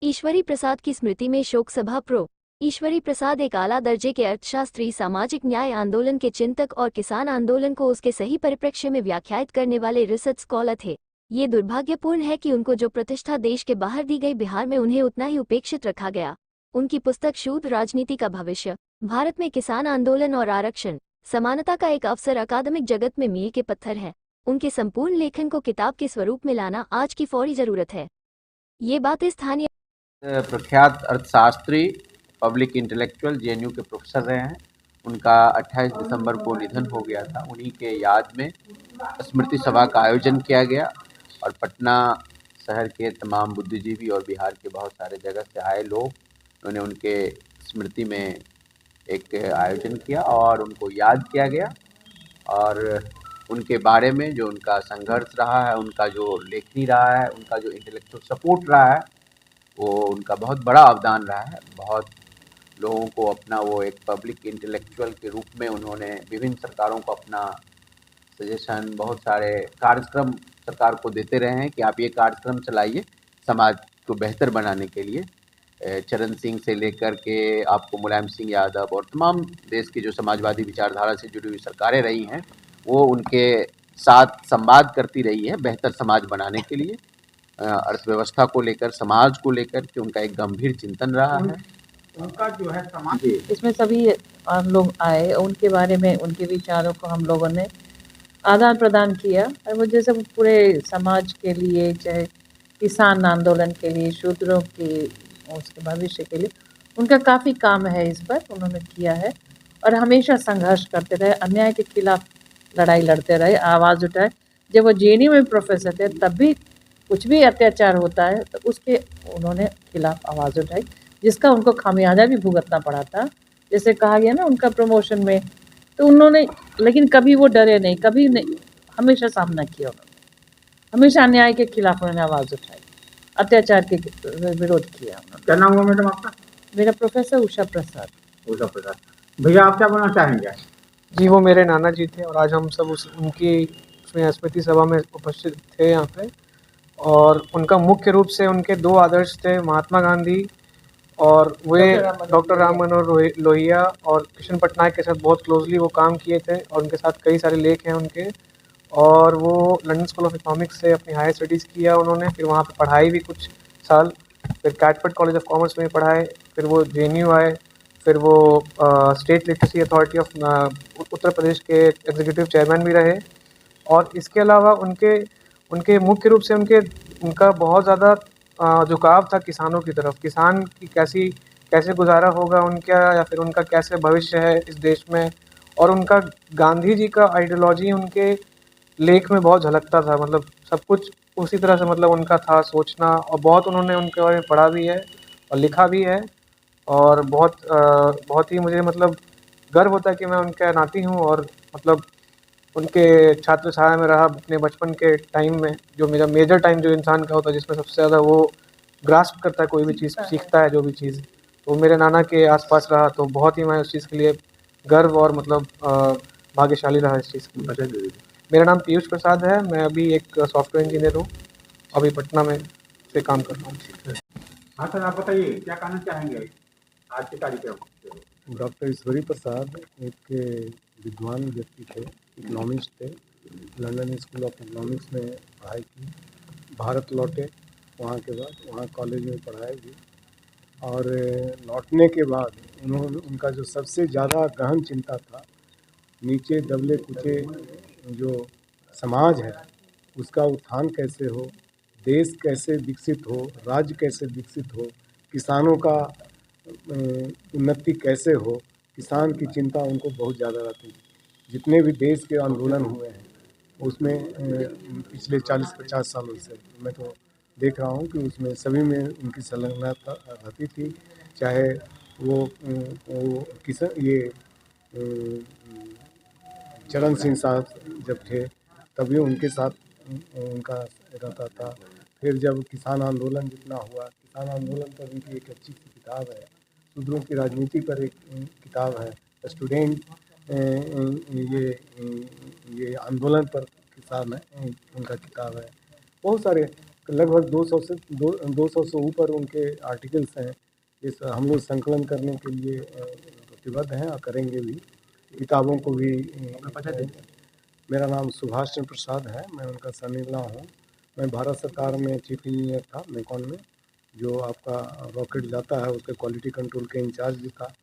ईश्वरी प्रसाद की स्मृति में शोक सभा प्रो। ईश्वरी प्रसाद एक आला दर्जे के अर्थशास्त्री, सामाजिक न्याय आंदोलन के चिंतक और किसान आंदोलन को उसके सही परिप्रेक्ष्य में व्याख्यायित करने वाले रिसर्च स्कॉलर थे। ये दुर्भाग्यपूर्ण है कि उनको जो प्रतिष्ठा देश के बाहर दी गई, बिहार में उन्हें उतना ही उपेक्षित रखा गया। उनकी पुस्तक शूद्र राजनीति का भविष्य, भारत में किसान आंदोलन और आरक्षण, समानता का एक अवसर अकादमिक जगत में मील के पत्थर है। उनके संपूर्ण लेखन को किताब के स्वरूप में लाना आज की फौरी जरूरत है। ये बातें स्थानीय प्रख्यात अर्थशास्त्री, पब्लिक इंटेलेक्चुअल, जेएनयू के प्रोफेसर रहे हैं। उनका 28 दिसंबर को निधन हो गया था। उन्हीं के याद में स्मृति सभा का आयोजन किया गया और पटना शहर के तमाम बुद्धिजीवी और बिहार के बहुत सारे जगह से आए लोग, उन्होंने उनके स्मृति में एक आयोजन किया और उनको याद किया गया और उनके बारे में जो उनका संघर्ष रहा है, उनका जो लेखनी रहा है, उनका जो इंटेलेक्चुअल सपोर्ट रहा है, वो उनका बहुत बड़ा अवदान रहा है। बहुत लोगों को अपना वो एक पब्लिक इंटेलेक्चुअल के रूप में उन्होंने विभिन्न सरकारों को अपना सजेशन, बहुत सारे कार्यक्रम सरकार को देते रहे हैं कि आप ये कार्यक्रम चलाइए समाज को बेहतर बनाने के लिए। चरण सिंह से लेकर के आपको मुलायम सिंह यादव और तमाम देश की जो समाजवादी विचारधारा से जुड़ी हुई सरकारें रही हैं, वो उनके साथ संवाद करती रही है बेहतर समाज बनाने के लिए। अर्थव्यवस्था को लेकर, समाज को लेकर के उनका एक गंभीर चिंतन रहा है। उनका जो है समाज, इसमें सभी लोग आए, उनके बारे में, उनके विचारों को हम लोगों ने आदान प्रदान किया और वो जैसे पूरे समाज के लिए, चाहे किसान आंदोलन के लिए, शूद्रों के उसके भविष्य के लिए उनका काफ़ी काम है। इस पर उन्होंने किया है और हमेशा संघर्ष करते रहे, अन्याय के खिलाफ लड़ाई लड़ते रहे, आवाज़ उठाए। जब वो जेएनयू में प्रोफेसर थे तब भी कुछ भी अत्याचार होता है तो उसके उन्होंने खिलाफ आवाज़ उठाई, जिसका उनको खामियाजा भी भुगतना पड़ा था। जैसे कहा गया ना उनका प्रमोशन में, तो उन्होंने, लेकिन कभी वो डरे नहीं, कभी नहीं, हमेशा सामना किया उन्होंने, हमेशा अन्याय के खिलाफ उन्होंने आवाज़ उठाई, अत्याचार के विरोध किया उन्होंने। क्या नाम हुआ मैडम आपका? मेरा प्रोफेसर उषा प्रसाद। उषा प्रसाद। भैया आप क्या बोलना चाहेंगे? जी, वो मेरे नाना जी थे और आज हम सब उनकी उसमें स्मृति सभा में उपस्थित थे यहाँ पे। और उनका मुख्य रूप से उनके दो आदर्श थे, महात्मा गांधी और वे डॉक्टर राम मनोहर लोहिया और कृष्ण पटनायक के साथ बहुत क्लोजली वो काम किए थे और उनके साथ कई सारे लेख हैं उनके। और वो लंदन स्कूल ऑफ इकोनॉमिक्स से अपनी हायर स्टडीज़ किया उन्होंने, फिर वहाँ पे पढ़ाई भी कुछ साल, फिर कैटफर्ड कॉलेज ऑफ कॉमर्स में पढ़ाए, फिर वो जेएनयू आए, फिर वो state literacy authority of Uttar Pradesh के एग्जीक्यूटिव चेयरमैन भी रहे। और इसके अलावा उनके मुख्य रूप से उनका बहुत ज़्यादा झुकाव था किसानों की तरफ। किसान की कैसे गुजारा होगा उनका, या फिर उनका कैसे भविष्य है इस देश में। और उनका गांधी जी का आइडियोलॉजी उनके लेख में बहुत झलकता था, मतलब सब कुछ उसी तरह से मतलब उनका था सोचना। और बहुत उन्होंने उनके बारे में पढ़ा भी है और लिखा भी है और बहुत ही मुझे मतलब गर्व होता है कि मैं उनका नाती हूँ। और मतलब उनके छात्र छाया में रहा अपने बचपन के टाइम में, जो मेरा मेजर टाइम जो इंसान का होता है जिसमें सबसे ज़्यादा वो ग्रास्प करता है कोई भी चीज़, सीखता है जो भी चीज़, तो मेरे नाना के आसपास रहा। तो बहुत ही मैं उस चीज़ के लिए गर्व और मतलब भाग्यशाली रहा इस चीज़ के लिए। मेरा नाम पीयूष प्रसाद है, मैं अभी एक सॉफ्टवेयर इंजीनियर हूँ, अभी पटना में से काम कर रहा हूँ। हाँ सर, आप बताइए क्या कहना चाहेंगे आज के कार्यक्रम? डॉक्टर ईश्वरी प्रसाद एक विद्वान व्यक्ति थे, इकोनॉमिस्ट थे। लंदन स्कूल ऑफ इकोनॉमिक्स में पढ़ाई की, भारत लौटे, वहाँ के बाद वहाँ कॉलेज में पढ़ाई भी। और लौटने के बाद उनका जो सबसे ज़्यादा गहन चिंता था, नीचे दबले कुचे जो समाज है उसका उत्थान कैसे हो, देश कैसे विकसित हो, राज्य कैसे विकसित हो, किसानों का उन्नति कैसे हो, किसान की चिंता उनको बहुत ज़्यादा रहती थी। जितने भी देश के आंदोलन हुए हैं उसमें पिछले 40-50 सालों से मैं तो देख रहा हूँ कि उसमें सभी में उनकी संलग्नता रहती थी। चाहे वो चरण सिंह साहब जब थे तभी उनके साथ उनका रहता था। फिर जब किसान आंदोलन जितना हुआ, किसान आंदोलन पर उनकी एक अच्छी सी किताब है, शूद्रों की राजनीति पर एक किताब है, स्टूडेंट ये आंदोलन पर किताब है, उनका किताब है। बहुत सारे लगभग 200 से ऊपर उनके आर्टिकल्स हैं। इस हम लोग संकलन करने के लिए प्रतिबद्ध हैं और करेंगे भी। किताबों को भी मेरा नाम सुभाष चंद्र प्रसाद है, मैं उनका सन-इन-लॉ हूँ। मैं भारत सरकार में चीफ इंजीनियर था मेकॉन में, जो आपका रॉकेट जाता है उसके क्वालिटी कंट्रोल के इंचार्ज भी था।